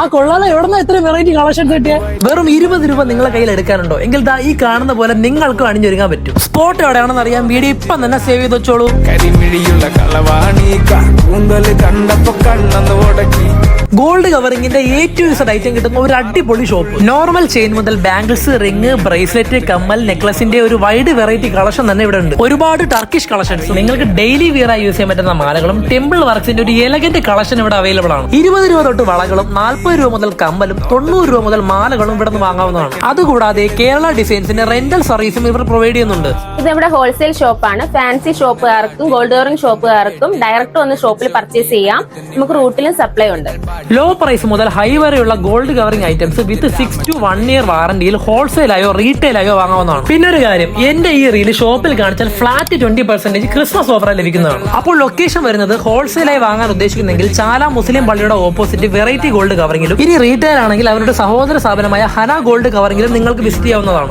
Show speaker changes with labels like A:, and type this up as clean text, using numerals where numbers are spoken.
A: ആ കൊള്ളാതെ എവിടെന്നാ ഇത്ര വെറൈറ്റി കളക്ഷൻസ് കിട്ടിയ?
B: വെറും 20 രൂപ നിങ്ങളെ കയ്യിൽ എടുക്കാനുണ്ടോ എങ്കിൽ ദാ ഈ കാണുന്ന പോലെ നിങ്ങൾക്കും അണിഞ്ഞൊരുങ്ങാൻ പറ്റും. സ്പോട്ട് എവിടെയാണെന്ന് അറിയാൻ വീഡിയോ ഇപ്പം തന്നെ സേവ് ചെയ്ത് വെച്ചോളൂ.
C: കരിമിഴിയുള്ള കളവാണി കൂന്തല് കണ്ടപ്പോ കണ്ണെന്ന് ഉടക്കി.
B: ഗോൾഡ് കവറിംഗിന്റെ A to Z ഐറ്റം കിട്ടുന്ന ഒരു അടിപൊളി ഷോപ്പ്. നോർമൽ ചെയിൻ മുതൽ ബാംഗിൾസ്, റിംഗ്, ബ്രേസ്ലെറ്റ്, കമ്മൽ, നെക്ലസിന്റെ ഒരു വൈഡ് വെറൈറ്റി കളക്ഷൻ തന്നെ ഇവിടെ ഉണ്ട്. ഒരുപാട് ടർക്കിഷ് കളക്ഷൻസ്, നിങ്ങൾക്ക് ഡെയിലി വിയർ ആയി യൂസ് ചെയ്യാൻ പറ്റുന്ന മാലകളും ടെമ്പിൾ വർക്സിന്റെ ഒരു എലഗന്റ് കളക്ഷൻ ഇവിടെ അവൈലബിൾ ആണ്. 20 രൂപ തൊട്ട് വളകളും 40 രൂപ മുതൽ കമ്മലും 90 രൂപ മുതൽ മാലകളും ഇവിടെ നിന്ന് വാങ്ങാവുന്നതാണ്. അതുകൂടാതെ കേരള ഡിസൈൻസിന്റെ റെന്റൽ സർവീസും ഇവർ പ്രൊവൈഡ് ചെയ്യുന്നുണ്ട്.
D: ഇത് നമ്മുടെ ഹോൾസെയിൽ ഷോപ്പാണ്. ഫാൻസി ഷോപ്പുകാർക്കും ഗോൾഡ് കവറിംഗ് ഷോപ്പുകാർക്കും ഡയറക്റ്റ് വന്ന് ഷോപ്പിൽ പർച്ചേസ് ചെയ്യാം. നമുക്ക് റൂട്ടിലും സപ്ലൈ ഉണ്ട്.
B: ലോ പ്രൈസ് മുതൽ ഹൈ വരെയുള്ള gold covering items with 6 to 1 year വാറന്റിയിൽ ഹോൾസെയിലായോ റീറ്റെയിലായോ വാങ്ങാവുന്നതാണ്. പിന്നെ ഒരു കാര്യം, എന്റെ ഈ റീൽ ഷോപ്പിൽ കാണിച്ചാൽ ഫ്ലാറ്റ് 20% ക്രിസ്മസ് ഓഫർ ലഭിക്കുന്നതാണ്. അപ്പോൾ ലൊക്കേഷൻ വരുന്നത് ഹോൾസെയിലായി വാങ്ങാൻ ഉദ്ദേശിക്കുന്നെങ്കിൽ ചാല മുസ്ലിം പള്ളിയുടെ ഓപ്പോസിറ്റ് വെറൈറ്റി ഗോൾഡ് കവറിംഗിലും, ഇനി റീറ്റെയിൽ ആണെങ്കിൽ അവരുടെ സഹോദര സ്ഥാപനമായ ഹന ഗോൾഡ് കവറിംഗിലും നിങ്ങൾക്ക് വിസിറ്റ് ചെയ്യാവുന്നതാണ്.